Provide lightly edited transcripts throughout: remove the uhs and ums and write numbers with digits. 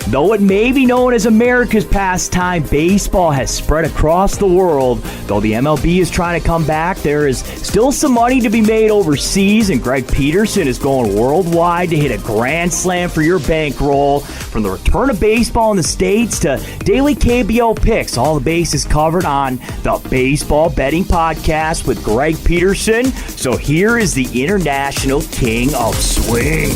Though it may be known as America's pastime, baseball has spread across the world. Though the MLB is trying to come back, there is still some money to be made overseas, and Greg Peterson is going worldwide to hit a grand slam for your bankroll. From the return of baseball in the States to daily KBO picks, all the bases covered on the Baseball Betting Podcast with Greg Peterson. So here is the International King of Swing.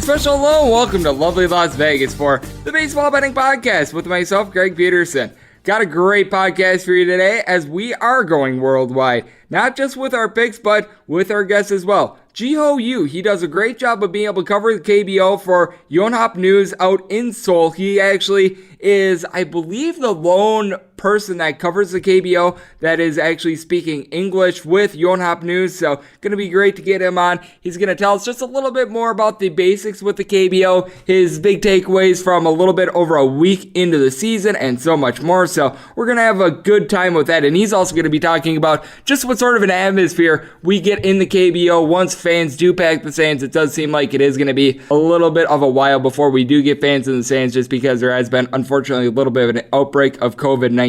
Special hello and welcome to lovely Las Vegas for the Baseball Betting Podcast with myself, Greg Peterson. Got a great podcast for you today as we are going worldwide, not just with our picks, but with our guests as well. Jeeho Yoo, he does a great job of being able to cover the KBO for Yonhap News out in Seoul. He actually is, I believe, the lone person that covers the KBO that is actually speaking English with Yonhap News, so going to be great to get him on. He's going to tell us just a little bit more about the basics with the KBO, his big takeaways from a little bit over a week into the season, and so much more, so we're going to have a good time with that, and he's also going to be talking about just what sort of an atmosphere we get in the KBO once fans do pack the stands. It does seem like it is going to be a little bit of a while before we do get fans in the stands, just because there has been, unfortunately, a little bit of an outbreak of COVID-19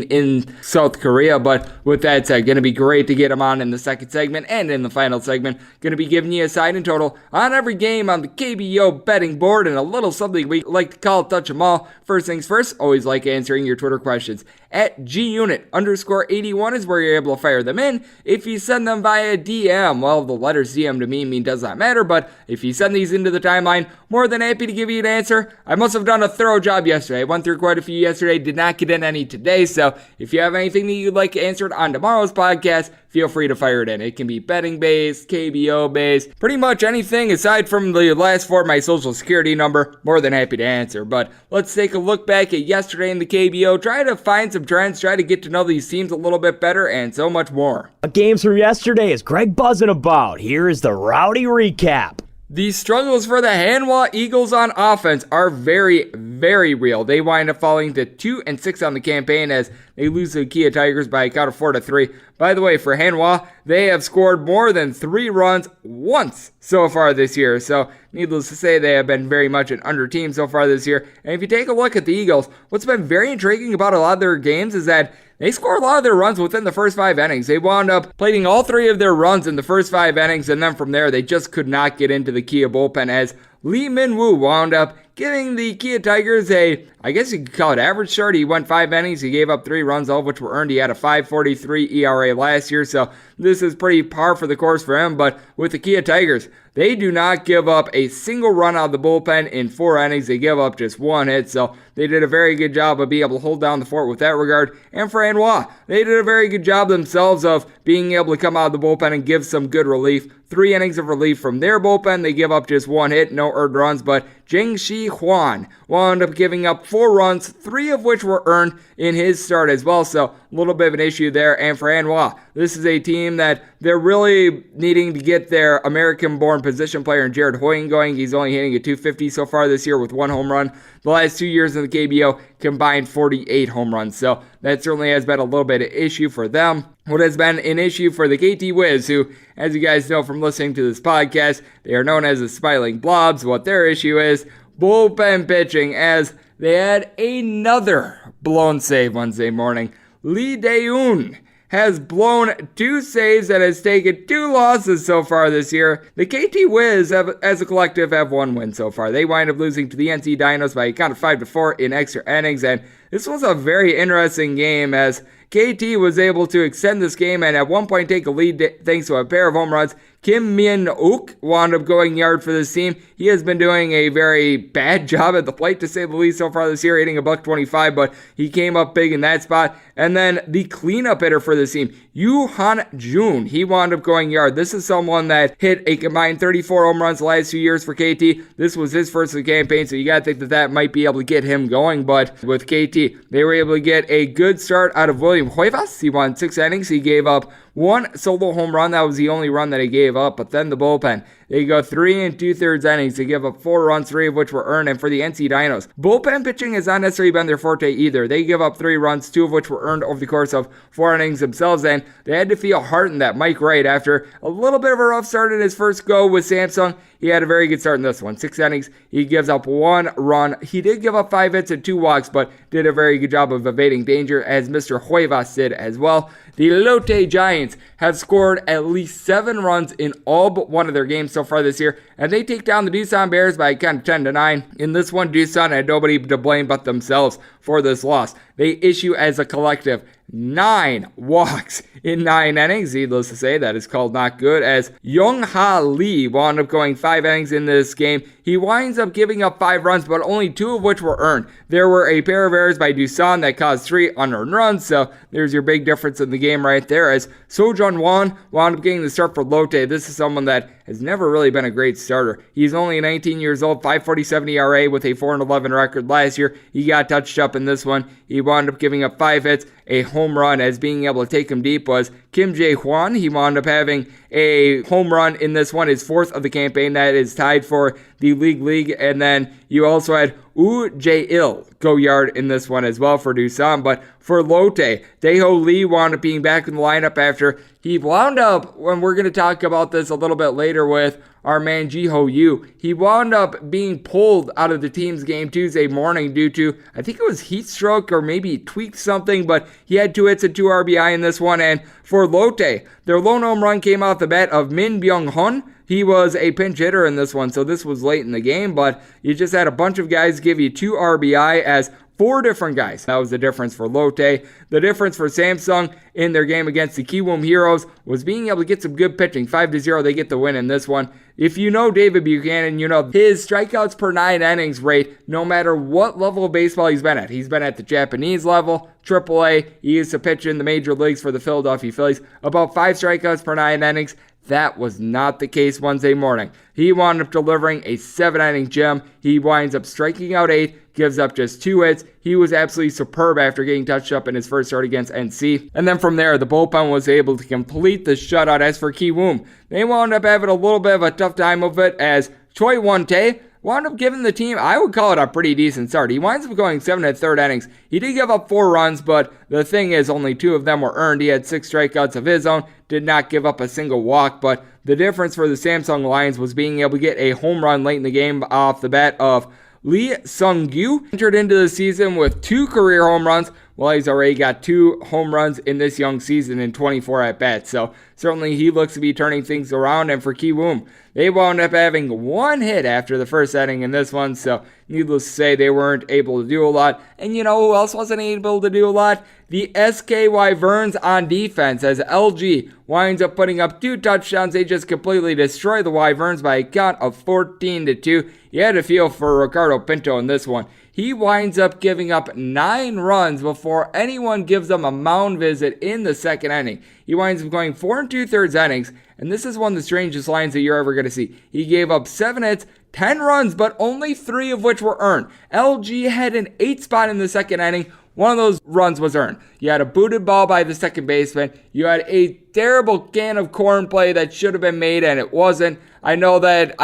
in South Korea. But with that said, going to be great to get him on in the second segment and in the final segment. Going to be giving you a side and total on every game on the KBO betting board and a little something we like to call touch 'em all. First things first, always like answering your Twitter questions. At gunit_81 is where you're able to fire them in. If you send them via DM, well, the letters DM to me does not matter, but if you send these into the timeline, more than happy to give you an answer. I must have done a thorough job yesterday. I went through quite a few yesterday, did not get in any today, so if you have anything that you'd like answered on tomorrow's podcast, feel free to fire it in. It can be betting-based, KBO-based, pretty much anything aside from the last four of my social security number, more than happy to answer. But let's take a look back at yesterday in the KBO, try to find some trends, try to get to know these teams a little bit better, and so much more. Games from yesterday is Greg buzzing about. Here is the rowdy recap. The struggles for the Hanwha Eagles on offense are very, very real. They wind up falling to 2-6 on the campaign as they lose to the Kia Tigers by a count of 4-3. By the way, for Hanwha, they have scored more than 3 runs once so far this year. So, needless to say, they have been very much an under team so far this year. And if you take a look at the Eagles, what's been very intriguing about a lot of their games is that they score a lot of their runs within the first 5 innings. They wound up plating all 3 of their runs in the first 5 innings, and then from there, they just could not get into the Kia bullpen as Lee Min-woo wound up giving the Kia Tigers a, I guess you could call it average start. He went 5 innings. He gave up 3 runs, all of which were earned. He had a 5.43 ERA last year, so this is pretty par for the course for him. But with the Kia Tigers, they do not give up a single run out of the bullpen in 4 innings. They give up just 1 hit, so they did a very good job of being able to hold down the fort with that regard. And for Hanwha, they did a very good job themselves of being able to come out of the bullpen and give some good relief. 3 innings of relief from their bullpen. They give up just 1 hit, no earned runs, but Jingshi Huan wound up giving up 4 runs, 3 of which were earned in his start as well, so a little bit of an issue there. And for Hanwha, this is a team that they're really needing to get their American-born position player in Jared Hoying going. He's only hitting a .250 so far this year with 1 home run. The last 2 years in the KBO combined 48 home runs, so that certainly has been a little bit of an issue for them. What has been an issue for the KT Wiz, who, as you guys know from listening to this podcast, they are known as the Smiling Blobs. What their issue is, bullpen pitching, as they had another blown save Wednesday morning. Lee Dae-un has blown 2 saves and has taken 2 losses so far this year. The KT Wiz, as a collective, have 1 win so far. They wind up losing to the NC Dinos by a count of 5-4 in extra innings, and this was a very interesting game as KT was able to extend this game and at one point take a lead thanks to a pair of home runs. Kim Min-uk wound up going yard for this team. He has been doing a very bad job at the plate, to say the least, so far this year, hitting a $125, but he came up big in that spot. And then the cleanup hitter for this team, Yoo Han-jun, he wound up going yard. This is someone that hit a combined 34 home runs the last 2 years for KT. This was his first of the campaign, so you got to think that that might be able to get him going. But with KT, they were able to get a good start out of William Huevas. He won 6 innings. He gave up 1 solo home run. That was the only run that he gave up. But then the bullpen, They go 3 2/3 innings. They give up 4 runs, 3 of which were earned. And for the NC Dinos, bullpen pitching has not necessarily been their forte either. They give up 3 runs, 2 of which were earned over the course of 4 innings themselves, and they had to feel heartened that Mike Wright, after a little bit of a rough start in his first go with Samsung, he had a very good start in this one. 6 innings, he gives up 1 run. He did give up 5 hits and 2 walks, but did a very good job of evading danger, as Mr. Cuevas did as well. The Lotte Giants have scored at least 7 runs in all but one of their games so far this year, and they take down the Doosan Bears by a count of 10-9. In this one, Doosan had nobody to blame but themselves for this loss. They issue as a collective 9 walks in 9 innings. Needless to say, that is called not good, as Young-Ha Lee wound up going 5 innings in this game. He winds up giving up 5 runs, but only 2 of which were earned. There were a pair of errors by Doosan that caused 3 unearned runs, so there's your big difference in the game right there, as Sojun Won wound up getting the start for Lotte. This is someone that has never really been a great starter. He's only 19 years old, 5.47 ERA with a 4-11 record last year. He got touched up in this one. He wound up giving up 5 hits, a home run, as being able to take him deep was Kim Jae-hwan. He wound up having a home run in this one, his 4th of the campaign. That is tied for the league. And then you also had Woo Jae-il go yard in this one as well for Doosan. But for Lotte, Daeho Lee wound up being back in the lineup after he wound up, when we're going to talk about this a little bit later with our man Jeeho Yoo, he wound up being pulled out of the team's game Tuesday morning due to, I think it was heat stroke or maybe he tweaked something, but he had 2 hits and 2 RBI in this one. And for Lotte, their lone home run came off the bat of Min Byung-hun. He was a pinch hitter in this one, so this was late in the game, but you just had a bunch of guys give you 2 RBI as 4 different guys. That was the difference for Lotte. The difference for Samsung in their game against the Kiwoom Heroes was being able to get some good pitching. 5-0, they get the win in this one. If you know David Buchanan, you know his strikeouts per 9 innings rate, no matter what level of baseball he's been at. He's been at the Japanese level, AAA. He used to pitch in the major leagues for the Philadelphia Phillies. About 5 strikeouts per 9 innings. That was not the case Wednesday morning. He wound up delivering a 7-inning gem. He winds up striking out 8, gives up just 2 hits. He was absolutely superb after getting touched up in his first start against NC. And then from there, the bullpen was able to complete the shutout. As for Kiwoom, they wound up having a little bit of a tough time of it, as Choi Won-tae wound up giving the team, I would call it a pretty decent start. He winds up going 7 1/3 innings. He did give up 4 runs, but the thing is, only 2 of them were earned. He had 6 strikeouts of his own, did not give up a single walk, but the difference for the Samsung Lions was being able to get a home run late in the game off the bat of Lee Sung-gyu. Entered into the season with 2 career home runs. Well, he's already got 2 home runs in this young season in 24 at-bats, so certainly he looks to be turning things around. And for Kiwoom, they wound up having 1 hit after the first inning in this one, so needless to say, they weren't able to do a lot. And you know who else wasn't able to do a lot? The SK Wyverns on defense, as LG winds up putting up 2 touchdowns. They just completely destroy the Wyverns by a count of 14-2. You had to feel for Ricardo Pinto in this one. He winds up giving up 9 runs before anyone gives him a mound visit in the second inning. He winds up going 4 2/3 innings, and this is one of the strangest lines that you're ever going to see. He gave up 7 hits, 10 runs, but only 3 of which were earned. LG had an 8 spot in the second inning. One of those runs was earned. You had a booted ball by the second baseman. You had a terrible can of corn play that should have been made, and it wasn't. I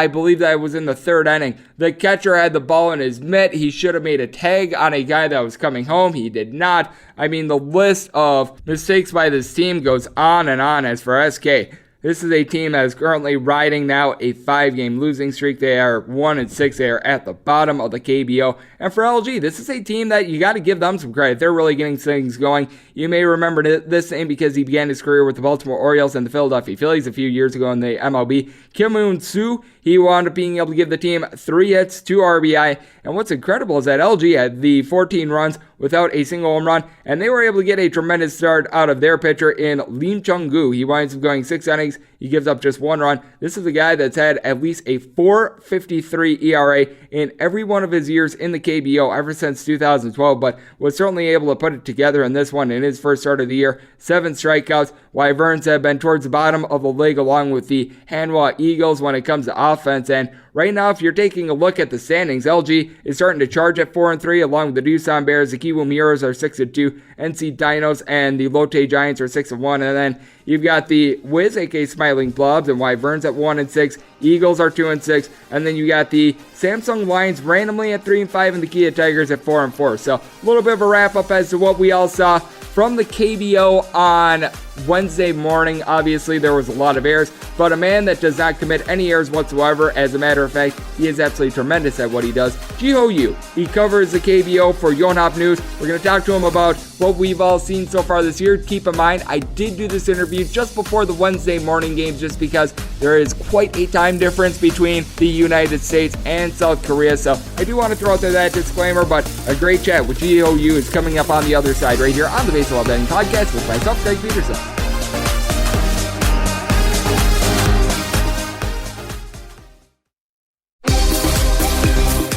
believe that it was in the 3rd inning. The catcher had the ball in his mitt. He should have made a tag on a guy that was coming home. He did not. I mean, the list of mistakes by this team goes on and on. As for SK, this is a team that is currently riding now a 5-game losing streak. They are 1-6. They are at the bottom of the KBO. And for LG, this is a team that you got to give them some credit. They're really getting things going. You may remember this name because he began his career with the Baltimore Orioles and the Philadelphia Phillies a few years ago in the MLB. Kim Moon-soo, he wound up being able to give the team 3 hits, 2 RBI. And what's incredible is that LG had the 14 runs without a single home run, and they were able to get a tremendous start out of their pitcher in Lim Chung-gu. He winds up going 6 innings. He gives up just 1 run. This is a guy that's had at least a 4.53 ERA in every one of his years in the KBO ever since 2012, but was certainly able to put it together in this one in his first start of the year. 7 strikeouts. Wyverns have been towards the bottom of the league along with the Hanwha Eagles when it comes to offense. And right now, if you're taking a look at the standings, LG is starting to charge at 4-3, along with the Doosan Bears. The Kiwoo Muras are 6-2. NC Dinos and the Lotte Giants are 6-1. And then you've got the Wiz, aka Smiling Blobs, and Wyverns at 1-6. Eagles are 2-6. And then you got the Samsung Lions randomly at 3-5, and the Kia Tigers at 4-4. So a little bit of a wrap up as to what we all saw from the KBO on Wednesday morning. Obviously, there was a lot of errors, but a man that does not commit any errors whatsoever. As a matter of fact, he is absolutely tremendous at what he does. Jeeho Yoo, he covers the KBO for Yonhap News. We're going to talk to him about what we've all seen so far this year. Keep in mind, I did do this interview just before the Wednesday morning games just because there is quite a time difference between the United States and South Korea. So I do want to throw out there that disclaimer, but a great chat with Jeeho Yoo is coming up on the other side right here on the Baseball Betting Podcast with myself, Greg Peterson.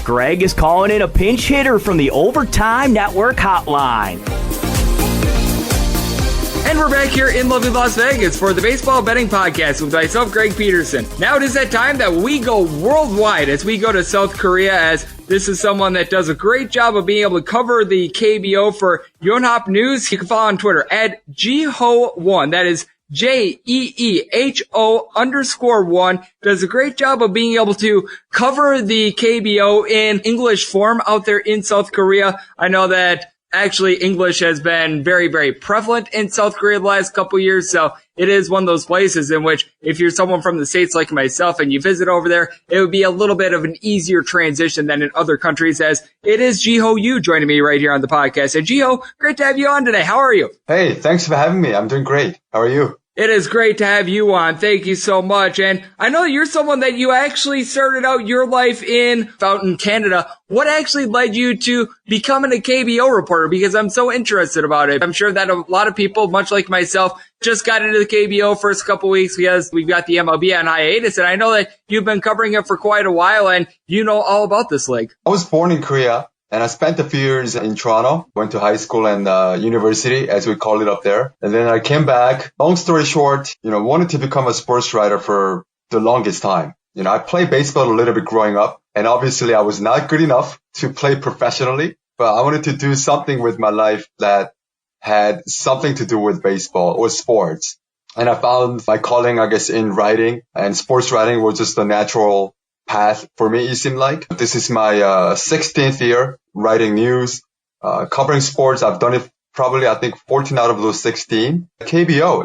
Greg is calling in a pinch hitter from the Overtime Network hotline. And we're back here in lovely Las Vegas for the Baseball Betting Podcast with myself, Greg Peterson. Now it is that time that we go worldwide as we go to South Korea, as this is someone that does a great job of being able to cover the KBO for Yonhap News. You can follow on Twitter at Jeeho1. That is JEEHO_1. Does a great job of being able to cover the KBO in English form out there in South Korea. I know that actually English has been very, very prevalent in South Korea the last couple years, so it is one of those places in which if you're someone from the States like myself and you visit over there, it would be a little bit of an easier transition than in other countries, as it is Jeeho Yoo joining me right here on the podcast. And Jeeho, great to have you on today. How are you? Hey, thanks for having me. I'm doing great. How are you? It is great to have you on. Thank you so much. And I know you're someone that you actually started out your life out in Canada. What actually led you to becoming a KBO reporter? Because I'm so interested about it. I'm sure that a lot of people, much like myself, just got into the KBO first couple weeks because we've got the MLB on hiatus. And I know that you've been covering it for quite a while and you know all about this league. I was born in Korea. And I spent a few years in Toronto, went to high school and university, as we call it up there. And then I came back. Long story short, wanted to become a sports writer for the longest time. I played baseball a little bit growing up, and obviously I was not good enough to play professionally, but I wanted to do something with my life that had something to do with baseball or sports. And I found my calling, I guess, in writing, and sports writing was just a natural path for me, it seemed like. This is my 16th year writing news, covering sports. I've done it probably, I think, 14 out of those 16. KBO,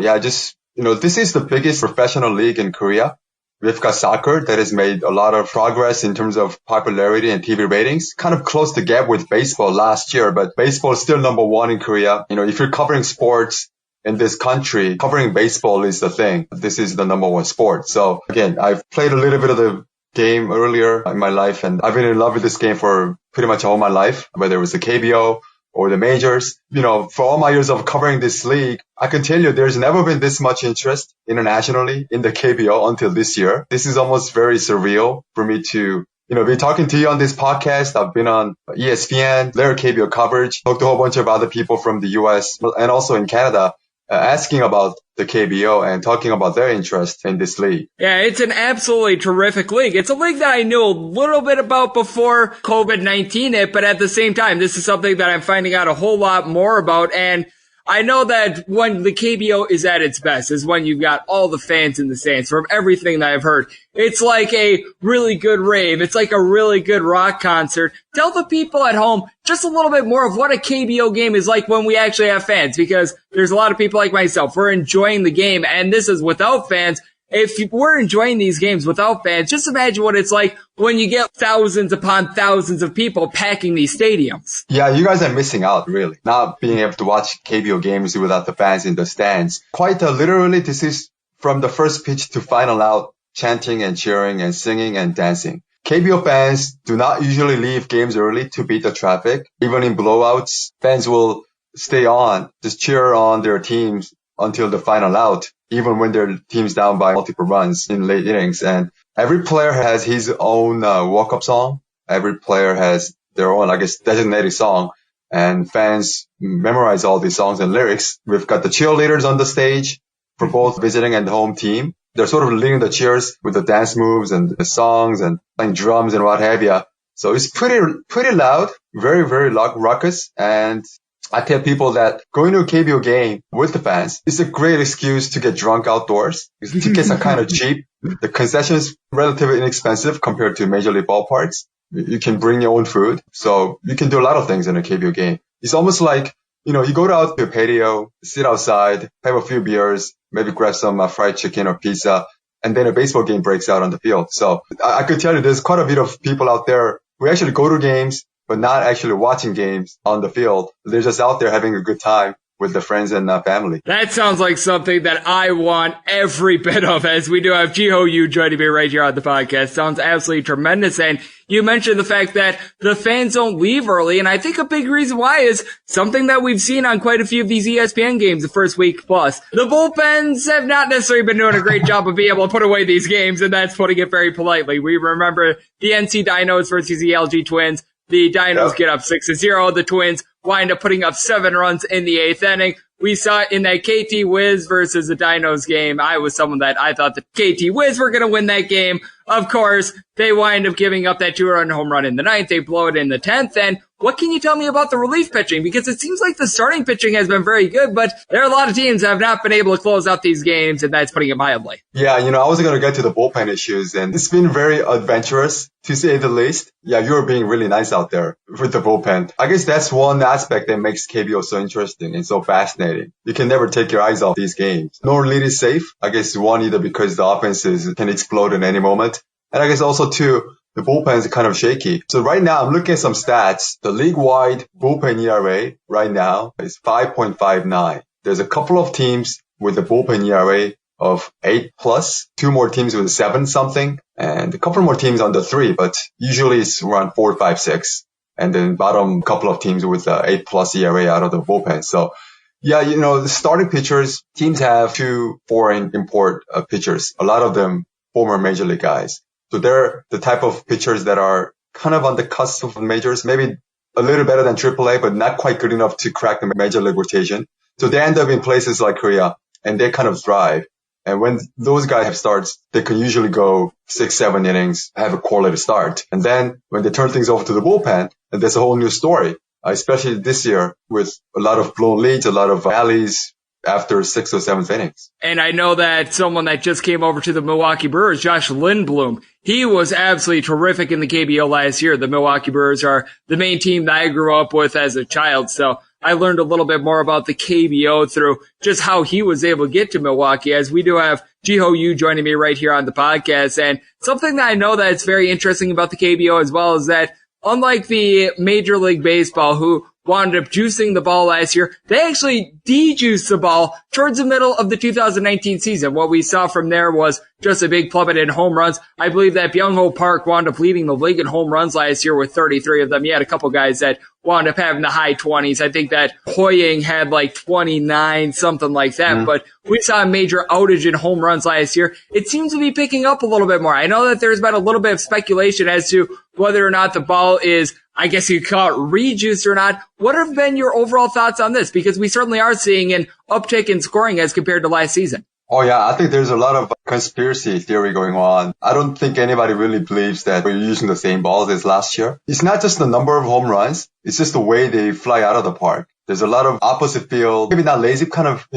this is the biggest professional league in Korea. We've got soccer that has made a lot of progress in terms of popularity and TV ratings. Kind of closed the gap with baseball last year, but baseball is still number one in Korea. If you're covering sports in this country, covering baseball is the thing. This is the number one sport. So again, I've played a little bit of the game earlier in my life, and I've been in love with this game for pretty much all my life, whether it was the KBO or the majors. For all my years of covering this league, I can tell you there's never been this much interest internationally in the KBO until this year. This is almost very surreal for me to be talking to you on this podcast. I've been on ESPN, their KBO coverage, talked to a whole bunch of other people from the US and also in Canada, asking about the KBO and talking about their interest in this league. Yeah, it's an absolutely terrific league. It's a league that I knew a little bit about before COVID-19 hit, but at the same time, this is something that I'm finding out a whole lot more about. And I know that when the KBO is at its best is when you've got all the fans in the stands. From everything that I've heard, it's like a really good rave. It's like a really good rock concert. Tell the people at home just a little bit more of what a KBO game is like when we actually have fans, because there's a lot of people like myself. We're enjoying the game, and this is without fans. If we're enjoying these games without fans, just imagine what it's like when you get thousands upon thousands of people packing these stadiums. Yeah, you guys are missing out, really. Not being able to watch KBO games without the fans in the stands. Quite literally, this is from the first pitch to final out, chanting and cheering and singing and dancing. KBO fans do not usually leave games early to beat the traffic. Even in blowouts, fans will stay on, just cheer on their teams until the final out, even when their team's down by multiple runs in late innings. And every player has his own walk-up song. Every player has their own, designated song. And fans memorize all these songs and lyrics. We've got the cheerleaders on the stage for both visiting and home team. They're sort of leading the cheers with the dance moves and the songs and playing drums and what have you. So it's pretty loud, very, very raucous. And I tell people that going to a KBO game with the fans is a great excuse to get drunk outdoors. Because tickets are kind of cheap. The concession is relatively inexpensive compared to major league ballparks. You can bring your own food. So you can do a lot of things in a KBO game. It's almost like, you go out to a patio, sit outside, have a few beers, maybe grab some fried chicken or pizza, and then a baseball game breaks out on the field. So I could tell you there's quite a bit of people out there who actually go to games, but not actually watching games on the field. They're just out there having a good time with their friends and family. That sounds like something that I want every bit of, as we do have Jeeho Yoo joining me right here on the podcast. Sounds absolutely tremendous. And you mentioned the fact that the fans don't leave early, and I think a big reason why is something that we've seen on quite a few of these ESPN games the first week plus. The bullpens have not necessarily been doing a great job of being able to put away these games, and that's putting it very politely. We remember the NC Dinos versus the LG Twins. The Dinos get up 6-0. The Twins wind up putting up 7 runs in the 8th inning. We saw it in that KT Wiz versus the Dinos game. I was someone that I thought the KT Wiz were going to win that game. Of course, they wind up giving up that 2-run home run in the 9th. They blow it in the 10th. And what can you tell me about the relief pitching? Because it seems like the starting pitching has been very good, but there are a lot of teams that have not been able to close out these games, and that's putting it mildly. Yeah, I was going to get to the bullpen issues, and it's been very adventurous, to say the least. Yeah, you're being really nice out there with the bullpen. I guess that's one aspect that makes KBO so interesting and so fascinating. You can never take your eyes off these games. No lead is safe. I guess one, either because the offenses can explode in any moment. And I guess also two, the bullpen is kind of shaky. So right now I'm looking at some stats. The league-wide bullpen ERA right now is 5.59. There's a couple of teams with the bullpen ERA of 8+, 2 more teams with 7 something, and a couple more teams under 3, but usually it's around 4, 5, 6. And then bottom couple of teams with 8+ ERA out of the bullpen. So yeah, the starting pitchers, teams have 2 foreign import pitchers. A lot of them former major league guys. So they're the type of pitchers that are kind of on the cusp of majors, maybe a little better than AAA, but not quite good enough to crack the major league rotation. So they end up in places like Korea, and they kind of thrive. And when those guys have starts, they can usually go 6, 7 innings, have a quality start. And then when they turn things over to the bullpen, and there's a whole new story, especially this year with a lot of blown leads, a lot of rallies after 6th or 7th innings. And I know that someone that just came over to the Milwaukee Brewers, Josh Lindblom, he was absolutely terrific in the KBO last year. The Milwaukee Brewers are the main team that I grew up with as a child. So I learned a little bit more about the KBO through just how he was able to get to Milwaukee, as we do have Jeeho Yoo joining me right here on the podcast. And something that I know that's very interesting about the KBO as well is that unlike the Major League Baseball, who wound up juicing the ball last year, they actually de-juiced the ball towards the middle of the 2019 season. What we saw from there was just a big plummet in home runs. I believe that Byung-ho Park wound up leading the league in home runs last year with 33 of them. You had a couple guys that wound up having the high 20s. I think that Hoying had like 29, something like that. But we saw a major outage in home runs last year. It seems to be picking up a little bit more. I know that there's been a little bit of speculation as to whether or not the ball is, I guess you could call it rejuiced or not. What have been your overall thoughts on this? Because we certainly are seeing an uptick in scoring as compared to last season. Oh yeah, I think there's a lot of conspiracy theory going on. I don't think anybody really believes that we're using the same balls as last year. It's not just the number of home runs. It's just the way they fly out of the park. There's a lot of opposite field, maybe not lazy, kind of,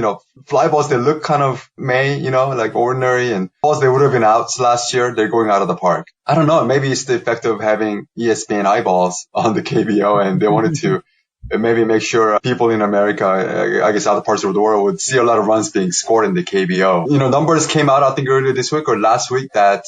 fly balls that look kind of like ordinary, and balls that would have been outs last year, they're going out of the park. I don't know. Maybe it's the effect of having ESPN eyeballs on the KBO, and they wanted to maybe make sure people in America, I guess other parts of the world, would see a lot of runs being scored in the KBO. Numbers came out, I think earlier this week or last week, that,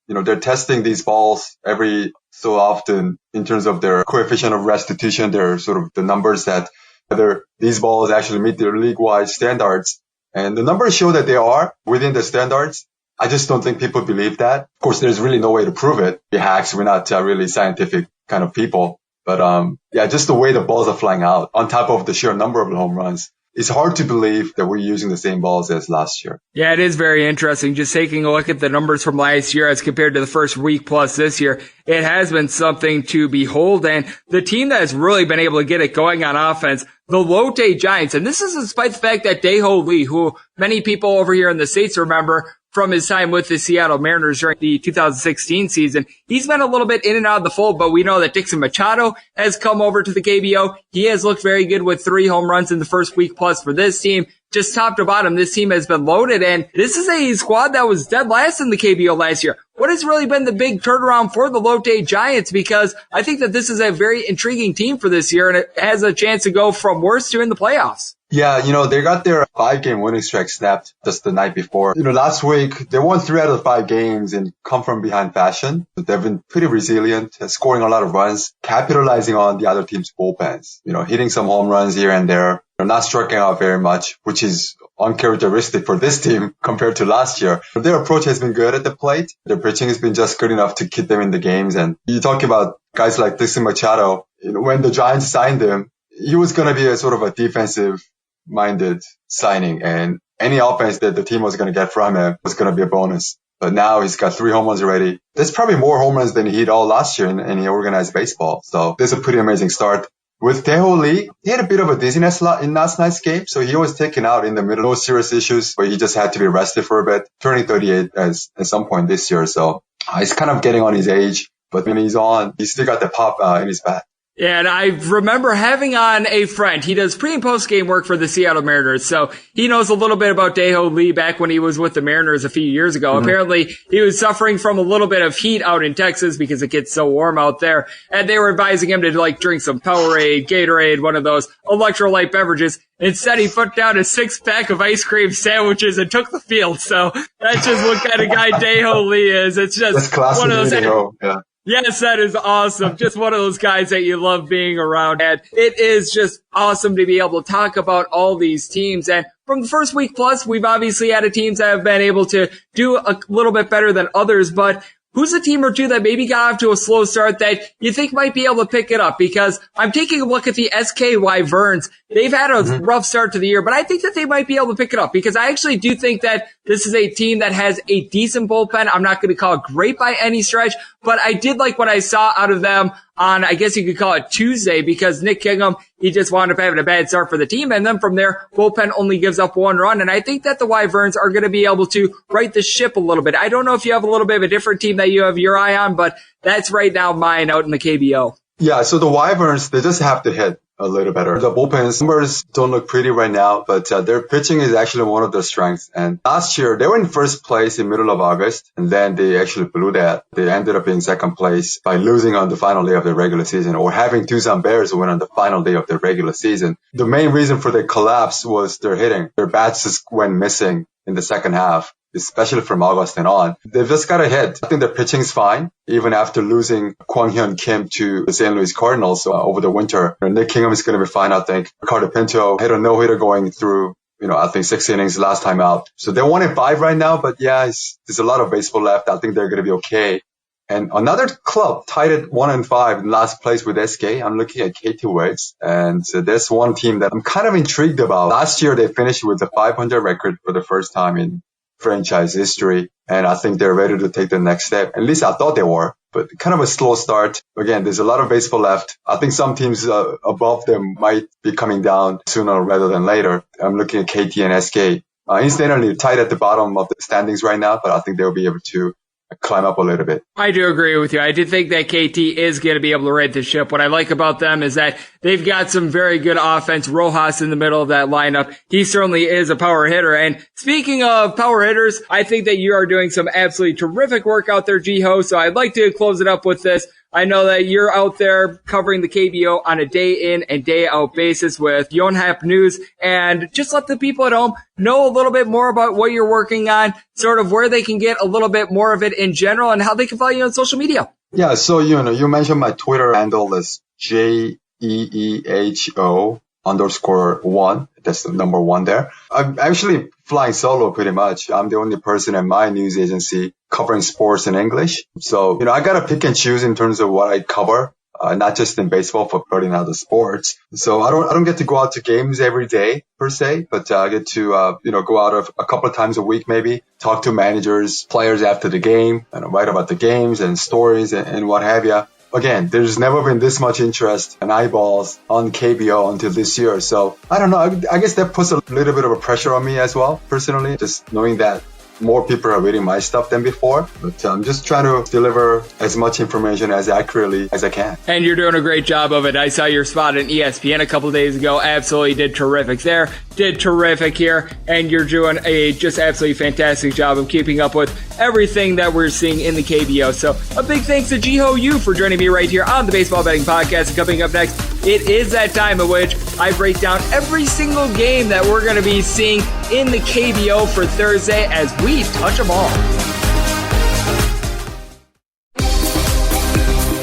they're testing these balls every so often in terms of their coefficient of restitution, their sort of the numbers that whether these balls actually meet their league-wide standards. And the numbers show that they are within the standards. I just don't think people believe that. Of course, there's really no way to prove it. We're hacks. We're not really scientific kind of people. But just the way the balls are flying out on top of the sheer number of the home runs, it's hard to believe that we're using the same balls as last year. Yeah, it is very interesting. Just taking a look at the numbers from last year as compared to the first week plus this year, it has been something to behold. And the team that has really been able to get it going on offense, the Lotte Giants, and this is despite the fact that Dae-Ho Lee, who many people over here in the States remember from his time with the Seattle Mariners during the 2016 season. He's been a little bit in and out of the fold, but we know that Dixon Machado has come over to the KBO. He has looked very good with 3 home runs in the first week plus for this team. Just top to bottom, this team has been loaded, and this is a squad that was dead last in the KBO last year. What has really been the big turnaround for the Lotte Giants? Because I think that this is a very intriguing team for this year, and it has a chance to go from worst to in the playoffs. Yeah, they got their 5-game winning streak snapped just the night before. Last week, they won 3 out of 5 games in come-from-behind fashion. They've been pretty resilient, scoring a lot of runs, capitalizing on the other team's bullpens. Hitting some home runs here and there. Not striking out very much, which is uncharacteristic for this team compared to last year. Their approach has been good at the plate. Their pitching has been just good enough to keep them in the games. And you talk about guys like Dixon Machado. When the Giants signed him, he was going to be a sort of a defensive-minded signing, and any offense that the team was going to get from him was going to be a bonus. But now he's got 3 home runs already. There's probably more home runs than he hit all last year in any organized baseball. So this is a pretty amazing start. With Jeeho Lee, he had a bit of a dizziness in last night's game, so he was taken out in the middle. No serious issues, but he just had to be rested for a bit, turning 38 at some point this year. So he's kind of getting on his age, but when he's on, he's still got the pop in his bat. Yeah, and I remember having on a friend. He does pre- and post-game work for the Seattle Mariners, so he knows a little bit about Jeeho Lee back when he was with the Mariners a few years ago. Mm-hmm. Apparently, he was suffering from a little bit of heat out in Texas because it gets so warm out there, and they were advising him to drink some Powerade, Gatorade, one of those electrolyte beverages. Instead, he put down a 6-pack of ice cream sandwiches and took the field. So that's just what kind of guy Jeeho Lee is. It's just one of those. Yeah. Yes, that is awesome. Just one of those guys that you love being around. And it is just awesome to be able to talk about all these teams. And from the first week plus, we've obviously had teams that have been able to do a little bit better than others. But who's a team or two that maybe got off to a slow start that you think might be able to pick it up? Because I'm taking a look at the SK Wyverns. They've had a rough start to the year, but I think that they might be able to pick it up because I actually do think that this is a team that has a decent bullpen. I'm not going to call it great by any stretch, but I did like what I saw out of them on, I guess you could call it Tuesday, because Nick Kingham, he just wound up having a bad start for the team. And then from there, bullpen only gives up 1 run. And I think that the Wyverns are going to be able to right the ship a little bit. I don't know if you have a little bit of a different team that you have your eye on, but that's right now mine out in the KBO. Yeah, so the Wyverns, they just have to hit a little better. The bullpen's numbers don't look pretty right now, but their pitching is actually one of their strengths. And last year, they were in first place in middle of August, and then they actually blew that. They ended up in second place by losing on the final day of their regular season, or having Tucson Bears win on the final day of their regular season. The main reason for the collapse was their hitting. Their bats just went missing in the second half, especially from August and on. They've just got to hit. I think their pitching's fine, even after losing Kwang Hyun Kim to the St. Louis Cardinals over the winter. Nick Kingham is going to be fine, I think. Ricardo Pinto had a no-hitter going through, I think 6 innings last time out. So they're 1-5 right now, but yeah, there's a lot of baseball left. I think they're going to be okay. And another club tied at 1-5 in last place with SK. I'm looking at KT Wigs, and so there's one team that I'm kind of intrigued about. Last year, they finished with a 500 record for the first time in franchise history, and I think they're ready to take the next step. At least I thought they were, but kind of a slow start. Again, there's a lot of baseball left. I think some teams above them might be coming down sooner rather than later. I'm looking at KT and SK. Incidentally, tied at the bottom of the standings right now, but I think they'll be able to climb up a little bit. I do agree with you. I do think that KT is going to be able to right the ship. What I like about them is that they've got some very good offense. Rojas in the middle of that lineup. He certainly is a power hitter. And speaking of power hitters, I think that you are doing some absolutely terrific work out there, Jeeho. So I'd like to close it up with this. I know that you're out there covering the KBO on a day in and day out basis with Yonhap News, and just let the people at home know a little bit more about what you're working on, sort of where they can get a little bit more of it in general, and how they can follow you on social media. Yeah, so you mentioned my Twitter handle is JEEHO_1. That's the number 1 there. I'm actually flying solo pretty much. I'm the only person at my news agency covering sports in English. So, I got to pick and choose in terms of what I cover, not just in baseball, but in other sports. So I don't get to go out to games every day per se, but I get to, go out a couple of times a week, maybe talk to managers, players after the game, and write about the games and stories and what have you. Again, there's never been this much interest and eyeballs on KBO until this year. So I don't know. I guess that puts a little bit of a pressure on me as well, personally, just knowing that more people are reading my stuff than before. But I'm just trying to deliver as much information as accurately as I can. And you're doing a great job of it. I saw your spot on ESPN a couple days ago. Absolutely did terrific there. Did terrific here. And you're doing a just absolutely fantastic job of keeping up with everything that we're seeing in the KBO. So a big thanks to Jeeho Yoo for joining me right here on the Baseball Betting Podcast. Coming up next, it is that time at which I break down every single game that we're going to be seeing in the KBO for Thursday as we touch them all.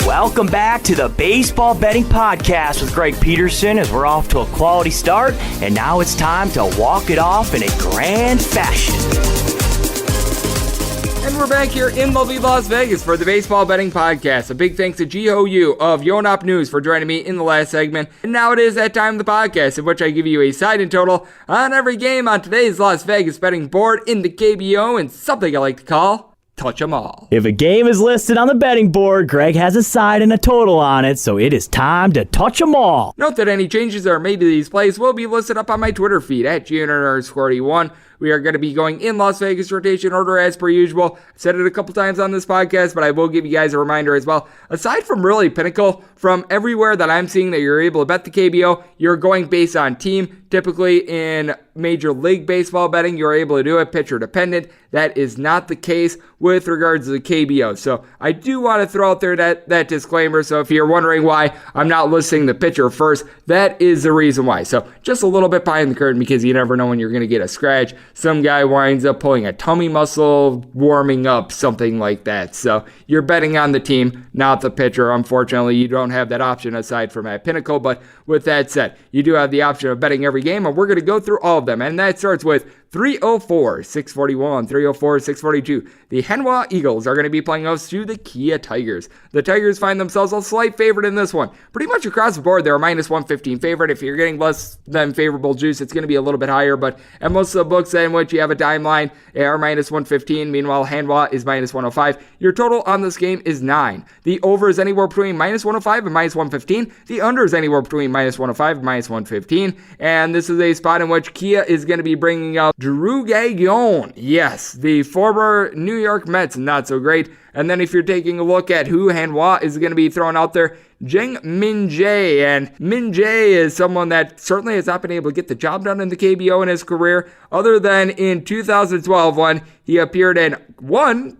Welcome back to the Baseball Betting Podcast with Greg Peterson as we're off to a quality start, and now it's time to walk it off in a grand fashion. And we're back here in lovely Las Vegas for the Baseball Betting Podcast. A big thanks to Jeeho Yoo of Yonhap News for joining me in the last segment. And now it is that time of the podcast in which I give you a side and total on every game on today's Las Vegas betting board in the KBO and something I like to call Touch 'em All. If a game is listed on the betting board, Greg has a side and a total on it, so it is time to touch 'em all. Note that any changes that are made to these plays will be listed up on my Twitter feed at Junior_81. We are going to be going in Las Vegas rotation order as per usual. I've said it a couple times on this podcast, but I will give you guys a reminder as well. Aside from really Pinnacle, from everywhere that I'm seeing that you're able to bet the KBO, you're going based on team. Typically in Major League Baseball betting, you're able to do it pitcher dependent. That is not the case with regards to the KBO. So I do want to throw out there that disclaimer. So if you're wondering why I'm not listing the pitcher first, that is the reason why. So just a little bit behind the curtain because you never know when you're going to get a scratch. Some guy winds up pulling a tummy muscle, warming up, something like that. So you're betting on the team, not the pitcher. Unfortunately, you don't have that option aside from at Pinnacle. But with that said, you do have the option of betting every game, and we're going to go through all of them. And that starts with 304, 641, 304, 642. The Hanwha Eagles are going to be playing host to the Kia Tigers. The Tigers find themselves a slight favorite in this one. Pretty much across the board, they're a minus 115 favorite. If you're getting less than favorable juice, it's going to be a little bit higher. But at most of the books in which you have a dime line, they are minus 115. Meanwhile, Hanwha is minus 105. Your total on this game is 9. The over is anywhere between minus 105 and minus 115. The under is anywhere between minus 105 and minus 115. And this is a spot in which Kia is going to be bringing out Jeeho Yoo. Yes, the former New York Mets, not so great. And then if you're taking a look at who Hanwha is going to be throwing out there, Jeng Min-jae. And Min-jae is someone that certainly has not been able to get the job done in the KBO in his career, other than in 2012 when he appeared in one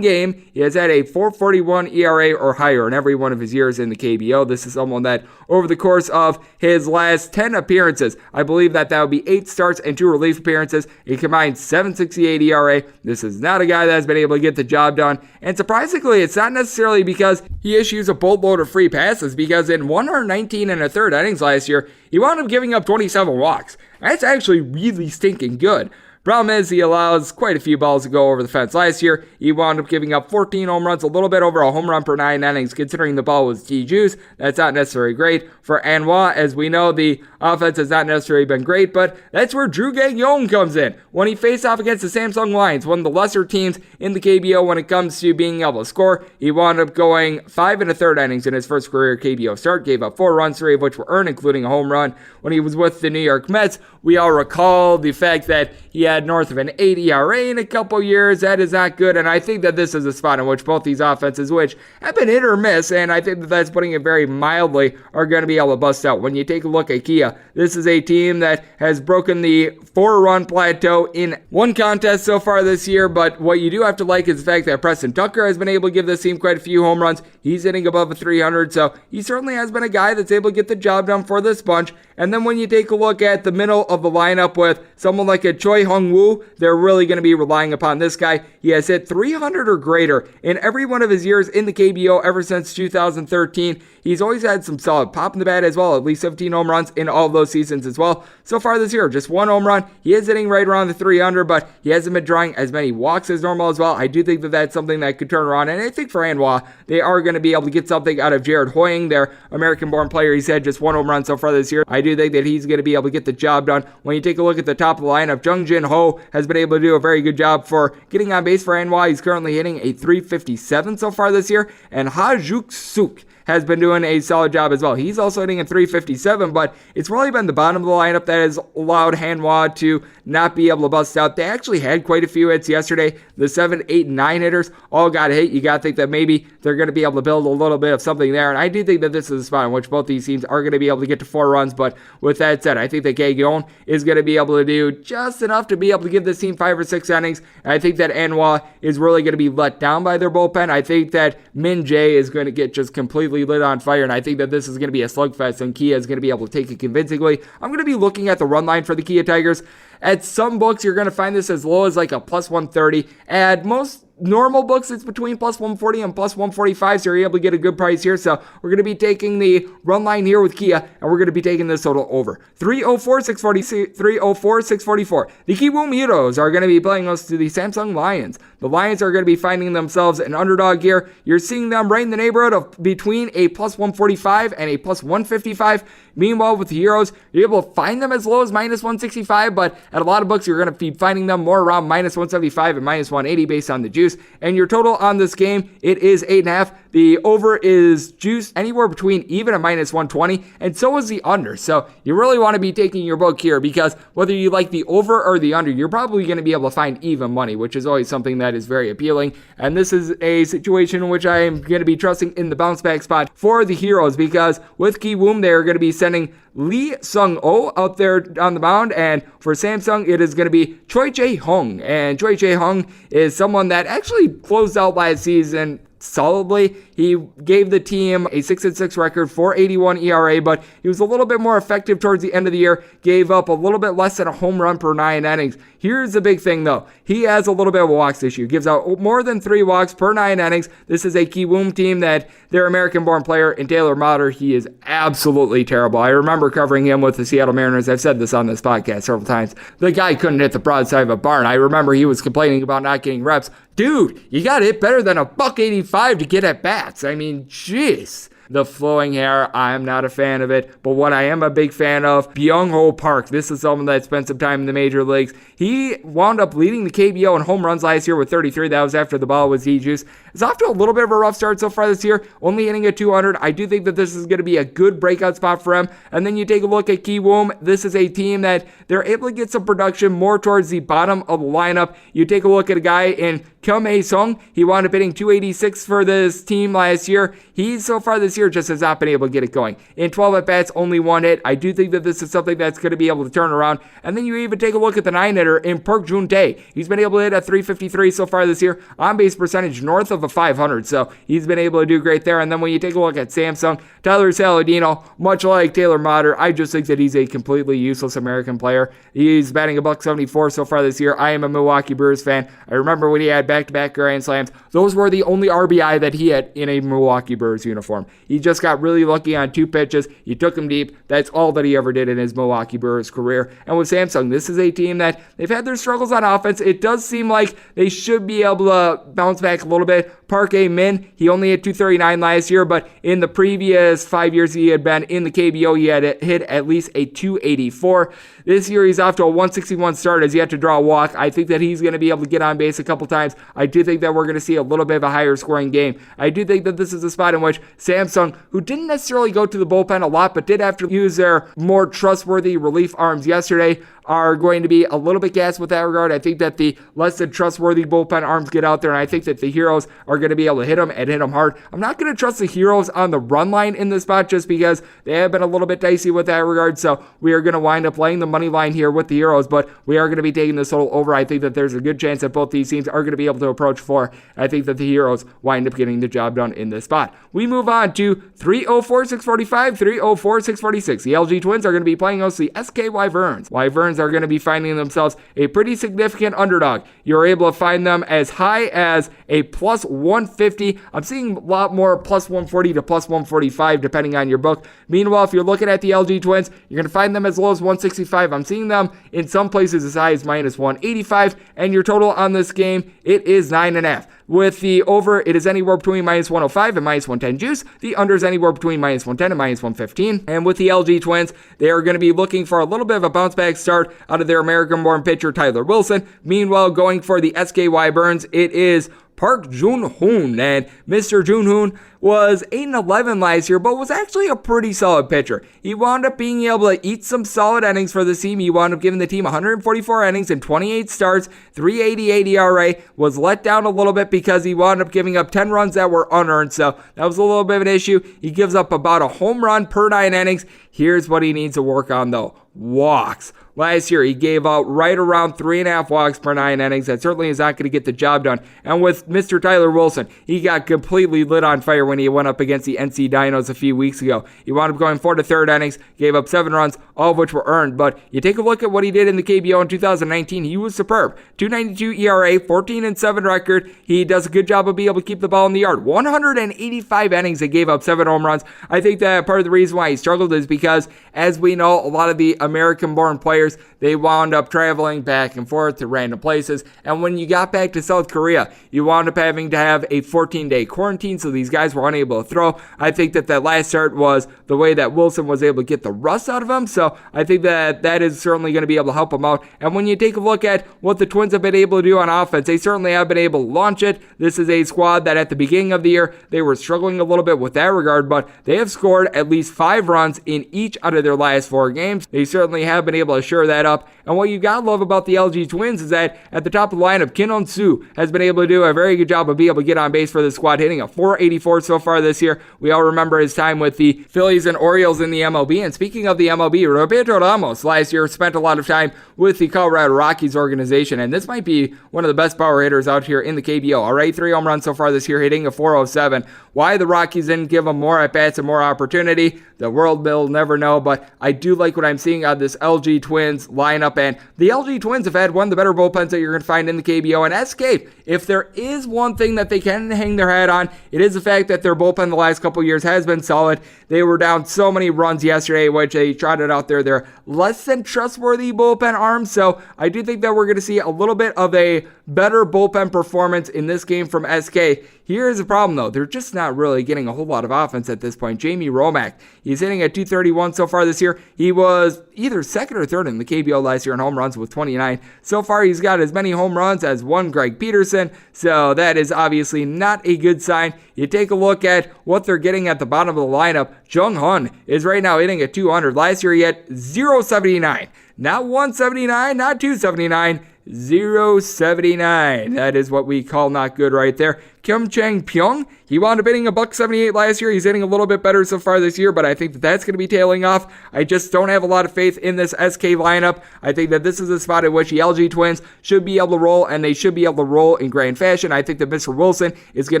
game. He has had a 4.41 ERA or higher in every one of his years in the KBO. This is someone that over the course of his last 10 appearances, I believe that would be 8 starts and 2 relief appearances, a combined 7.68 ERA. This is not a guy that has been able to get the job done. And surprisingly, it's not necessarily because he issues a boatload of free passes, because in 119 and a third innings last year, he wound up giving up 27 walks. That's actually really stinking good. Problem is, he allows quite a few balls to go over the fence. Last year, he wound up giving up 14 home runs, a little bit over a home run per 9 innings, considering the ball was T-juice. That's not necessarily great. For Hanwha, as we know, the offense has not necessarily been great, but that's where Jeeho Yoo comes in. When he faced off against the Samsung Lions, one of the lesser teams in the KBO when it comes to being able to score, he wound up going 5 1/3 innings in his first career KBO start, gave up 4 runs, 3 of which were earned, including a home run. When he was with the New York Mets, we all recall the fact that he had north of an 8 ERA in a couple years. That is not good, and I think that this is a spot in which both these offenses, which have been hit or miss, and I think that that's putting it very mildly, are going to be able to bust out. When you take a look at Kia, this is a team that has broken the 4-run plateau in one contest so far this year, but what you do have to like is the fact that Preston Tucker has been able to give this team quite a few home runs. He's hitting above a 300, so he certainly has been a guy that's able to get the job done for this bunch. And then when you take a look at the middle of the lineup with someone like a Choi Hung-woo, they're really going to be relying upon this guy. He has hit 300 or greater in every one of his years in the KBO ever since 2013. He's always had some solid pop in the bat as well, at least 17 home runs in all of those seasons as well. So far this year, just 1 home run. He is hitting right around the 300, but he hasn't been drawing as many walks as normal as well. I do think that that's something that could turn around, and I think for Hanwha, they are going to be able to get something out of Jared Hoying, their American-born player. He's had just 1 home run so far this year. I do think that he's going to be able to get the job done. When you take a look at the top of the lineup, Jung Jin Ho has been able to do a very good job for getting on base for Hanwha. He's currently hitting a 357 so far this year, and Ha Juk Suk has been doing a solid job as well. He's also hitting at 357, but it's really been the bottom of the lineup that has allowed Hanwha to not be able to bust out. They actually had quite a few hits yesterday. The 7, 8, 9 hitters all got hit. You got to think that maybe they're going to be able to build a little bit of something there, and I do think that this is a spot in which both these teams are going to be able to get to 4 runs, but with that said, I think that Gaegon is going to be able to do just enough to be able to give this team 5 or 6 innings, and I think that Hanwha is really going to be let down by their bullpen. I think that Min Jae is going to get just completely lit on fire, and I think that this is going to be a slugfest, and Kia is going to be able to take it convincingly. I'm going to be looking at the run line for the Kia Tigers. At some books, you're going to find this as low as like a plus 130. At most normal books, it's between plus 140 and plus 145, so you're able to get a good price here. So we're going to be taking the run line here with Kia, and we're going to be taking this total over 304, 644. The Kiwoom Heroes are going to be playing us to the Samsung Lions. The Lions are going to be finding themselves an underdog here. You're seeing them right in the neighborhood of between a plus 145 and a plus 155. Meanwhile, with the Heroes, you're able to find them as low as minus 165, but at a lot of books, you're going to be finding them more around minus 175 and minus 180 based on the juice. And your total on this game, it is 8.5. The over is juiced anywhere between even and minus 120, and so is the under. So you really want to be taking your book here, because whether you like the over or the under, you're probably going to be able to find even money, which is always something that is very appealing. And this is a situation in which I am going to be trusting in the bounce back spot for the Heroes, because with Kiwoom, they are going to be sending Lee Sung-oh out there on the mound, and for Samsung, it is going to be Choi Jae-hong. And Choi Jae-hong is someone that actually closed out last season solidly. He gave the team a 6-6 record, 4.81 ERA, but he was a little bit more effective towards the end of the year, gave up a little bit less than a home run per 9 innings. Here's the big thing, though. He has a little bit of a walks issue. Gives out more than 3 walks per 9 innings. This is a Kiwoom team that their American-born player in Taylor Motter, he is absolutely terrible. I remember covering him with the Seattle Mariners. I've said this on this podcast several times. The guy couldn't hit the broadside of a barn. I remember he was complaining about not getting reps. Dude, you got to hit better than a $185 to get at bats. I mean, jeez. The flowing hair, I'm not a fan of it. But what I am a big fan of, Byung-ho Park. This is someone that spent some time in the major leagues. He wound up leading the KBO in home runs last year with 33. That was after the ball was juice. It's off to a little bit of a rough start so far this year, only hitting at 200. I do think that this is going to be a good breakout spot for him. And then you take a look at Kiwoom. This is a team that they're able to get some production more towards the bottom of the lineup. You take a look at a guy in Kyum Hae-sung. He wound up hitting 286 for this team last year. He, so far this year, just has not been able to get it going. In 12 at-bats, only 1 hit. I do think that this is something that's going to be able to turn around. And then you even take a look at the 9-hitter in Park Jun-tae. He's been able to hit at 353 so far this year. On-base percentage north of a 500. So he's been able to do great there. And then when you take a look at Samsung, Tyler Saladino, much like Taylor Motter, I just think that he's a completely useless American player. He's batting a $174 so far this year. I am a Milwaukee Brewers fan. I remember when he had back-to-back grand slams. Those were the only RBI that he had in a Milwaukee Brewers uniform. He just got really lucky on 2 pitches. He took him deep. That's all that he ever did in his Milwaukee Brewers career. And with Samsung, this is a team that they've had their struggles on offense. It does seem like they should be able to bounce back a little bit. Park A-min, he only hit 239 last year, but in the previous 5 years he had been in the KBO, he had hit at least a 284. This year he's off to a 161 start as he had to draw a walk. I think that he's going to be able to get on base a couple times. I do think that we're going to see a little bit of a higher scoring game. I do think that this is a spot in which Samsung, who didn't necessarily go to the bullpen a lot, but did have to use their more trustworthy relief arms yesterday, are going to be a little bit gassed with that regard. I think that the less than trustworthy bullpen arms get out there, and I think that the Heroes are going to be able to hit them and hit them hard. I'm not going to trust the Heroes on the run line in this spot just because they have been a little bit dicey with that regard, so we are going to wind up laying the money line here with the Heroes, but we are going to be taking this total over. I think that there's a good chance that both these teams are going to be able to approach 4. I think that the Heroes wind up getting the job done in this spot. We move on to 304, 645, 304, 646. The LG Twins are going to be playing us the SK Wyverns. Wyverns are going to be finding themselves a pretty significant underdog. You're able to find them as high as a plus 150. I'm seeing a lot more plus 140 to plus 145 depending on your book. Meanwhile, if you're looking at the LG Twins, you're going to find them as low as 165. I'm seeing them in some places as high as minus 185, and your total on this game, it is 9.5. With the over, it is anywhere between minus 105 and minus 110 juice. The under is anywhere between minus 110 and minus 115. And with the LG Twins, they are going to be looking for a little bit of a bounce back start out of their American-born pitcher, Tyler Wilson. Meanwhile, going for the SK Wyverns, it is Park Jun-hoon. And Mr. Jun-hoon was 8-11 last year, but was actually a pretty solid pitcher. He wound up being able to eat some solid innings for the team. He wound up giving the team 144 innings and 28 starts, 3.88 ERA, was let down a little bit because he wound up giving up 10 runs that were unearned, so that was a little bit of an issue. He gives up about a home run per 9 innings. Here's what he needs to work on, though: walks. Last year, he gave out right around 3.5 walks per 9 innings. That certainly is not going to get the job done. And with Mr. Tyler Wilson, he got completely lit on fire when he went up against the NC Dinos a few weeks ago. He wound up going 4 to 3rd innings, gave up 7 runs, all of which were earned. But you take a look at what he did in the KBO in 2019, he was superb. 2.92 ERA, 14-7 record. He does a good job of being able to keep the ball in the yard. 185 innings and gave up 7 home runs. I think that part of the reason why he struggled is because, as we know, a lot of the American-born players, they wound up traveling back and forth to random places. And when you got back to South Korea, you wound up having to have a 14-day quarantine, so these guys were unable to throw. I think that last start was the way that Wilson was able to get the rust out of him, so I think that is certainly going to be able to help him out. And when you take a look at what the Twins have been able to do on offense, they certainly have been able to launch it. This is a squad that at the beginning of the year, they were struggling a little bit with that regard, but they have scored at least 5 runs in each out of their last 4 games. They certainly have been able to shore that up. And what you gotta love about the LG Twins is that at the top of the lineup, Kim On-soo has been able to do a very good job of being able to get on base for the squad, hitting a .484 so far this year. We all remember his time with the Phillies and Orioles in the MLB. And speaking of the MLB, Roberto Ramos last year spent a lot of time with the Colorado Rockies organization, and this might be one of the best power hitters out here in the KBO. Already 3 home runs so far this year, hitting a .407. Why the Rockies didn't give him more at-bats and more opportunity, the world will never know, but I do like what I'm seeing out of this LG Twins lineup, and the LG Twins have had one of the better bullpens that you're going to find in the KBO. And SK, if there is one thing that they can hang their hat on, it is the fact that their bullpen the last couple years has been solid. They were down so many runs yesterday, which they trotted out there. They're less than trustworthy bullpen arms, so I do think that we're going to see a little bit of a better bullpen performance in this game from SK. Here's the problem, though. They're just not really getting a whole lot of offense at this point. Jamie Romack, he's hitting at .231 so far this year. He was either 2nd or 3rd in the KBO last year in home runs with 29. So far, he's got as many home runs as one Greg Peterson, so that is obviously not a good sign. You take a look at what they're getting at the bottom of the lineup. Jung Hun is right now hitting at .200. Last year, he had .079. Not 179, not 279, .079. That is what we call not good right there. Kim Chang-pyong, he wound up hitting $178 last year. He's hitting a little bit better so far this year, but I think that's going to be tailing off. I just don't have a lot of faith in this SK lineup. I think that this is a spot at which the LG Twins should be able to roll, and they should be able to roll in grand fashion. I think that Mr. Wilson is going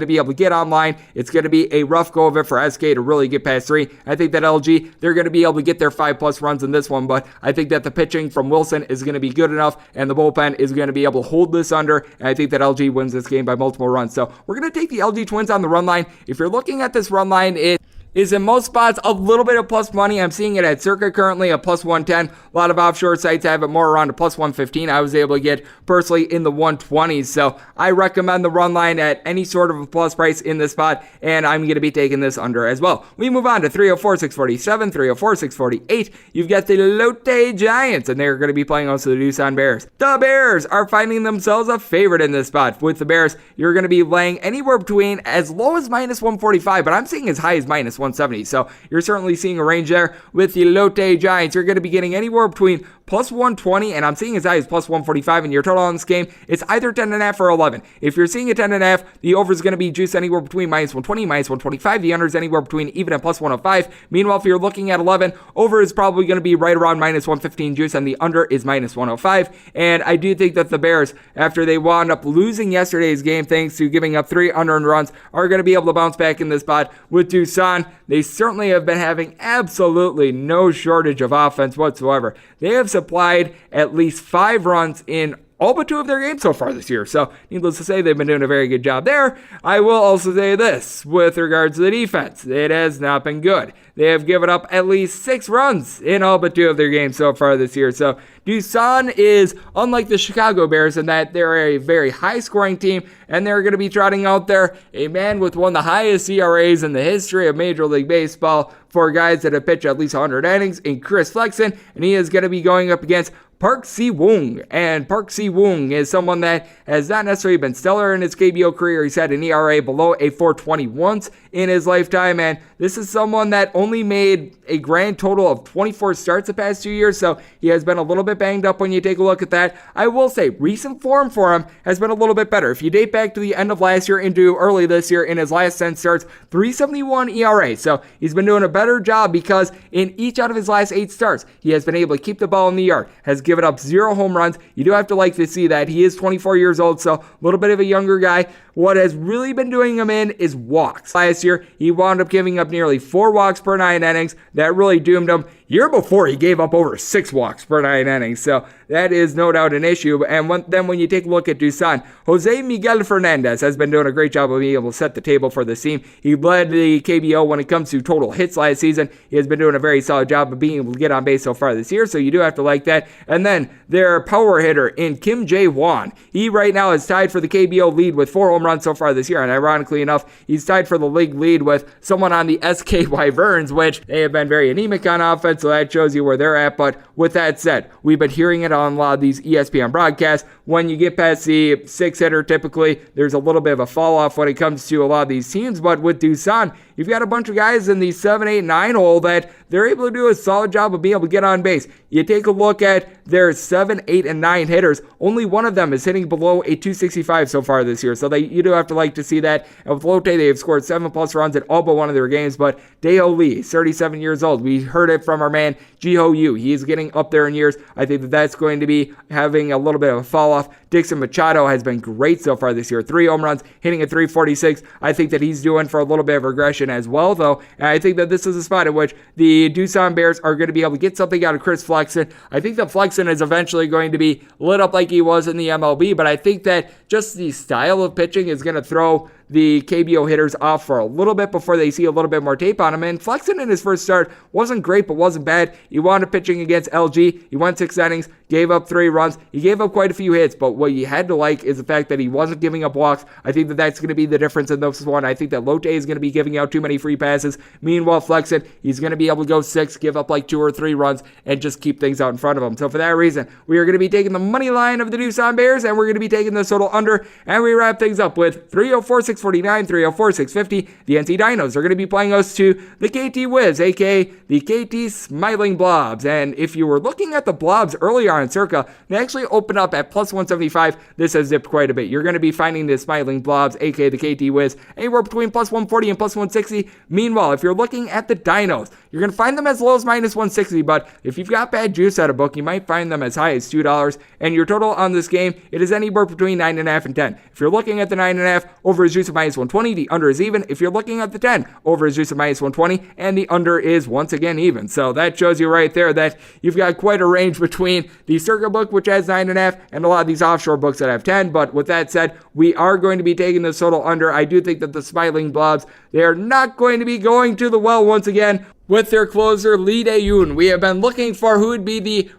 to be able to get online. It's going to be a rough go of it for SK to really get past 3. I think that LG, they're going to be able to get their 5+ runs in this one, but I think that the pitching from Wilson is going to be good enough, and the bullpen is going to be able to hold this under, and I think that LG wins this game by multiple runs. So we're going to take the LG Twins on the run line. If you're looking at this run line, it is in most spots a little bit of plus money. I'm seeing it at Circa currently a +110. A lot of offshore sites have it more around a +115. I was able to get personally in the 120s. So I recommend the run line at any sort of a plus price in this spot, and I'm going to be taking this under as well. We move on to 304, 647, 304, 648. You've got the Lotte Giants, and they're going to be playing also the Doosan Bears. The Bears are finding themselves a favorite in this spot. With the Bears, you're going to be laying anywhere between as low as -145, but I'm seeing as high as -170. So you're certainly seeing a range there. With the Lotte Giants, you're going to be getting anywhere between +120, and I'm seeing as high as +145, and your total on this game, it's either 10.5 or 11. If you're seeing a 10.5, the over is going to be juiced anywhere between -120, -125. The under is anywhere between even and +105. Meanwhile, if you're looking at 11, over is probably going to be right around -115 juice, and the under is -105. And I do think that the Bears, after they wound up losing yesterday's game thanks to giving up 3 unearned runs, are going to be able to bounce back in this spot. With Doosan, they certainly have been having absolutely no shortage of offense whatsoever. They have supplied at least 5 runs in all but 2 of their games so far this year. So, needless to say, they've been doing a very good job there. I will also say this, with regards to the defense, it has not been good. They have given up at least 6 runs in all but 2 of their games so far this year. So, Doosan is unlike the Chicago Bears in that they're a very high-scoring team, and they're going to be trotting out there a man with one of the highest ERAs in the history of Major League Baseball for guys that have pitched at least 100 innings in Chris Flexen, and he is going to be going up against Park Si-woong, and Park Si-woong is someone that has not necessarily been stellar in his KBO career. He's had an ERA below a 4.20 once in his lifetime, and this is someone that only made a grand total of 24 starts the past 2 years, so he has been a little bit banged up when you take a look at that. I will say, recent form for him has been a little bit better. If you date back to the end of last year into early this year, in his last 10 starts, 3.71 ERA, so he's been doing a better job because in each out of his last 8 starts, he has been able to keep the ball in the yard, has given up 0 home runs. You do have to like to see that. He is 24 years old, so a little bit of a younger guy. What has really been doing him in is walks. Last year, he wound up giving up nearly 4 walks per 9 innings. That really doomed him. Year before, he gave up over 6 walks per 9 innings, so that is no doubt an issue. And then when you take a look at Doosan, Jose Miguel Fernandez has been doing a great job of being able to set the table for this team. He led the KBO when it comes to total hits last season. He has been doing a very solid job of being able to get on base so far this year, so you do have to like that. And then their power hitter in Kim Jae-won. He right now is tied for the KBO lead with 4 home runs so far this year, and ironically enough, he's tied for the league lead with someone on the SK Wyverns, which they have been very anemic on offense, so that shows you where they're at. But with that said, we've been hearing it on a lot of these ESPN broadcasts. When you get past the 6-hitter, typically there's a little bit of a fall off when it comes to a lot of these teams, but with Doosan, you've got a bunch of guys in the 7, 8, 9 hole that they're able to do a solid job of being able to get on base. You take a look at their 7, 8, and 9 hitters, only one of them is hitting below a 265 so far this year, so you do have to like to see that. And with Lotte, they have scored 7+ runs in all but one of their games, but Dae-ho Lee, 37 years old. We heard it from our man Jeeho Yoo. He is getting up there in years. I think that's going to be having a little bit of a fall off. Dixon Machado has been great so far this year. 3 home runs, hitting at 346. I think that he's doing for a little bit of regression as well, though. And I think that this is a spot in which the Doosan Bears are going to be able to get something out of Chris Flexen. I think that Flexen is eventually going to be lit up like he was in the MLB, but I think that just the style of pitching is going to throw the KBO hitters off for a little bit before they see a little bit more tape on him. And Flexen in his first start wasn't great, but wasn't bad. He wound up pitching against LG. He went 6 innings, gave up 3 runs. He gave up quite a few hits, but what you had to like is the fact that he wasn't giving up walks. I think that that's going to be the difference in this one. I think that Lotte is going to be giving out too many free passes. Meanwhile, Flexen, he's going to be able to go 6, give up like 2 or 3 runs, and just keep things out in front of him. So for that reason, we are going to be taking the money line of the Doosan Bears, and we're going to be taking the total under, and we wrap things up with 304-649, 304-650. The NC Dinos are going to be playing us to the KT Wiz, aka the KT Smiling Blobs. And if you were looking at the Blobs earlier on Circa, they actually opened up at plus 175. This has dipped quite a bit. You're going to be finding the Smiling Blobs, aka the KT Wiz, anywhere between plus 140 and plus 160. Meanwhile, if you're looking at the Dinos, you're going to find them as low as minus 160, but if you've got bad juice at a book, you might find them as high as $2. And your total on this game, it is anywhere between 9.5 and 10. If you're looking at the 9.5, over is juice of minus 120. The under is even. If you're looking at the 10, over is juice of minus 120, and the under is once again even. So that shows you right there that you've got quite a range between the Circa book, which has 9.5, and a lot of these offshore books that have 10. But with that said, we are going to be taking this total under. I do think that the Smiling Blobs, they are not going to be going to the well once again with their closer, Lee Dae-yoon. We have been looking for who would be the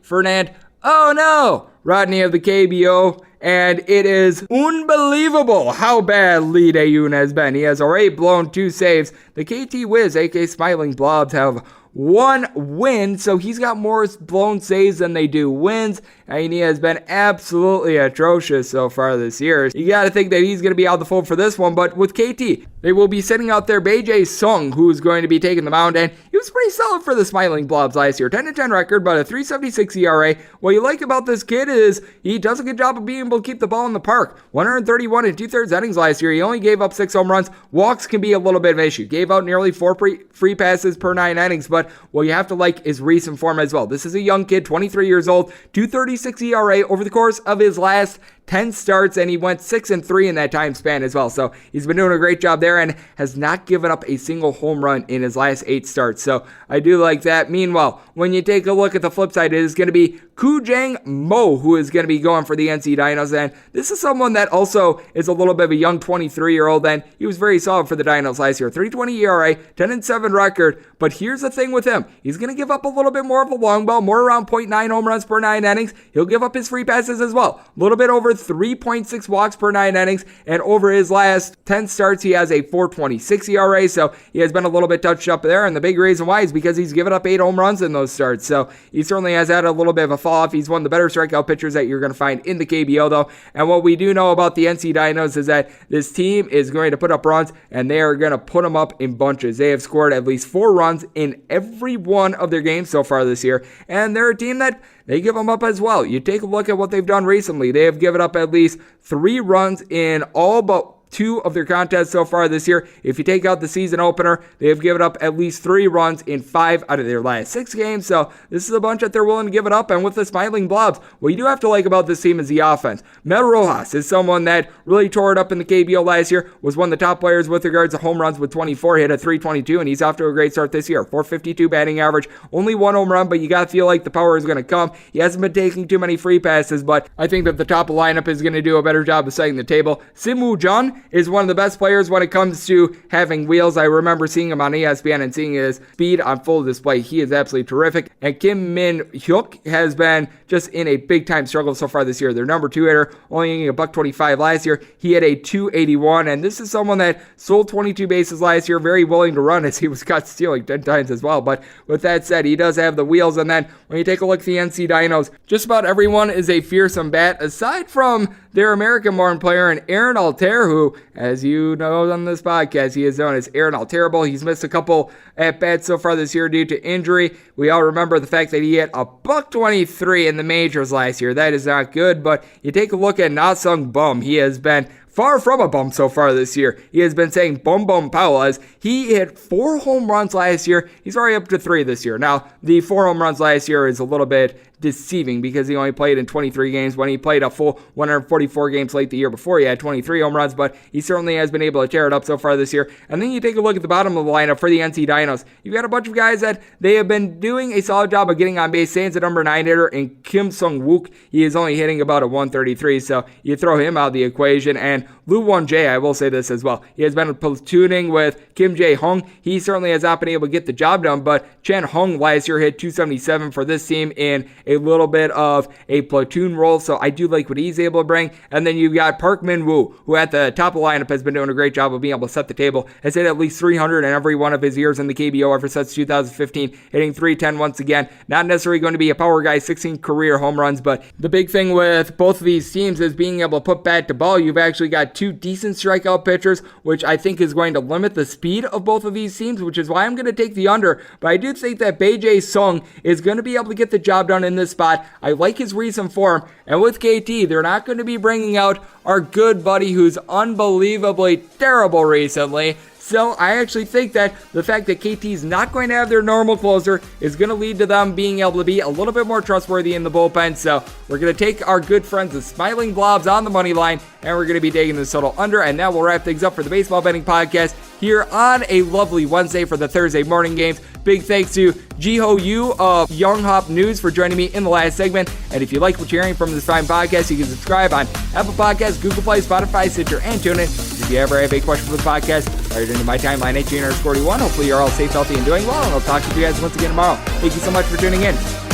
Rodney of the KBO, and it is unbelievable how bad Lee Dae-yoon has been. He has already blown 2 saves. The KT Wiz, aka Smiling Blobs, have 1 win, so he's got more blown saves than they do wins, and he has been absolutely atrocious so far this year. You got to think that he's going to be out the fold for this one, but with KT, they will be sitting out there Bae-jae Sung, who is going to be taking the mound, and he was pretty solid for the Smiling Blobs last year. 10-10 record, but a 3.76 ERA. What you like about this kid is he does a good job of being able to keep the ball in the park. 131 and 2/3 innings last year. He only gave up 6 home runs. Walks can be a little bit of an issue. Gave out nearly 4 free passes per 9 innings, but what you have to like is recent form as well. This is a young kid, 23 years old, 2.36 ERA over the course of his last 10 starts, and he went 6-3 in that time span as well. So he's been doing a great job there and has not given up a single home run in his last 8 starts. So I do like that. Meanwhile, when you take a look at the flip side, it is going to be Koo-jang Mo who is going to be going for the NC Dinos. And this is someone that also is a little bit of a young 23-year-old, and he was very solid for the Dinos last year. 3.20 ERA, 10-7 record, But here's the thing with him. He's going to give up a little bit more of a long ball, more around 0.9 home runs per 9 innings. He'll give up his free passes as well. A little bit over 3.6 walks per 9 innings. And over his last 10 starts, he has a 4.26 ERA. So he has been a little bit touched up there. And the big reason why is because he's given up 8 home runs in those starts. So he certainly has had a little bit of a fall off. He's one of the better strikeout pitchers that you're going to find in the KBO, though. And what we do know about the NC Dinos is that this team is going to put up runs, and they are going to put them up in bunches. They have scored at least 4 runs in every one of their games so far this year, and they're a team that they give them up as well. You take a look at what they've done recently. They have given up at least 3 runs in all but 2 of their contests so far this year. If you take out the season opener, they have given up at least 3 runs in 5 out of their last 6 games. So this is a bunch that they're willing to give it up. And with the Smiling Blobs, what you do have to like about this team is the offense. Mel Rojas is someone that really tore it up in the KBO last year, was one of the top players with regards to home runs with 24, hit a 322, and he's off to a great start this year. 452 batting average, only 1 home run, but you got to feel like the power is going to come. He hasn't been taking too many free passes, but I think that the top lineup is going to do a better job of setting the table. Sim Woo Jun is one of the best players when it comes to having wheels. I remember seeing him on ESPN and seeing his speed on full display. He is absolutely terrific. And Kim Min Hyuk has been just in a big time struggle so far this year. Their number 2 hitter, only hitting a $125 last year. He had a 281, and this is someone that sold 22 bases last year, very willing to run as he was caught stealing 10 times as well. But with that said, he does have the wheels. And then when you take a look at the NC Dinos, just about everyone is a fearsome bat, aside from their American-born player and Aaron Altair, who, as you know on this podcast, he is known as Aaron Alterable. He's missed a couple at-bats so far this year due to injury. We all remember the fact that he hit a $123 in the majors last year. That is not good, but you take a look at Na Sung Bum. He has been far from a bum so far this year. He has been saying bum bum Powell as he hit 4 home runs last year. He's already up to 3 this year. Now, the 4 home runs last year is a little bit deceiving because he only played in 23 games. When he played a full 144 games late the year before, he had 23 home runs, but he certainly has been able to tear it up so far this year. And then you take a look at the bottom of the lineup for the NC Dinos. You've got a bunch of guys that they have been doing a solid job of getting on base. Sans the number 9 hitter in Kim Sung Wook. He is only hitting about a 133, so you throw him out of the equation. And Lu Won Jae, I will say this as well. He has been platooning with Kim Jae Hong. He certainly has not been able to get the job done, but Chen Hong last year hit 277 for this team in a little bit of a platoon role, so I do like what he's able to bring. And then you've got Park Min Woo, who at the top of the lineup has been doing a great job of being able to set the table. Has hit at least 300 in every one of his years in the KBO ever since 2015, hitting 310 once again. Not necessarily going to be a power guy, 16 career home runs, but the big thing with both of these teams is being able to put bat to ball. You've actually got 2 decent strikeout pitchers, which I think is going to limit the speed of both of these teams, which is why I'm going to take the under. But I do think that Bae-Jae Sung is going to be able to get the job done in this spot. I like his recent form, and with KT, they're not going to be bringing out our good buddy who's unbelievably terrible recently. So I actually think that the fact that KT is not going to have their normal closer is going to lead to them being able to be a little bit more trustworthy in the bullpen. So we're going to take our good friends, the Smiling Blobs, on the money line, and we're going to be taking this total under. And that will wrap things up for the Baseball Betting Podcast here on a lovely Wednesday for the Thursday morning games. Big thanks to Jeeho Yoo of Yonhap News for joining me in the last segment. And if you like what you're hearing from this fine podcast, you can subscribe on Apple Podcasts, Google Play, Spotify, Stitcher, and TuneIn. If you ever have a question for the podcast, write it into my timeline at Junior_41. Hopefully you're all safe, healthy, and doing well, and I'll talk to you guys once again tomorrow. Thank you so much for tuning in.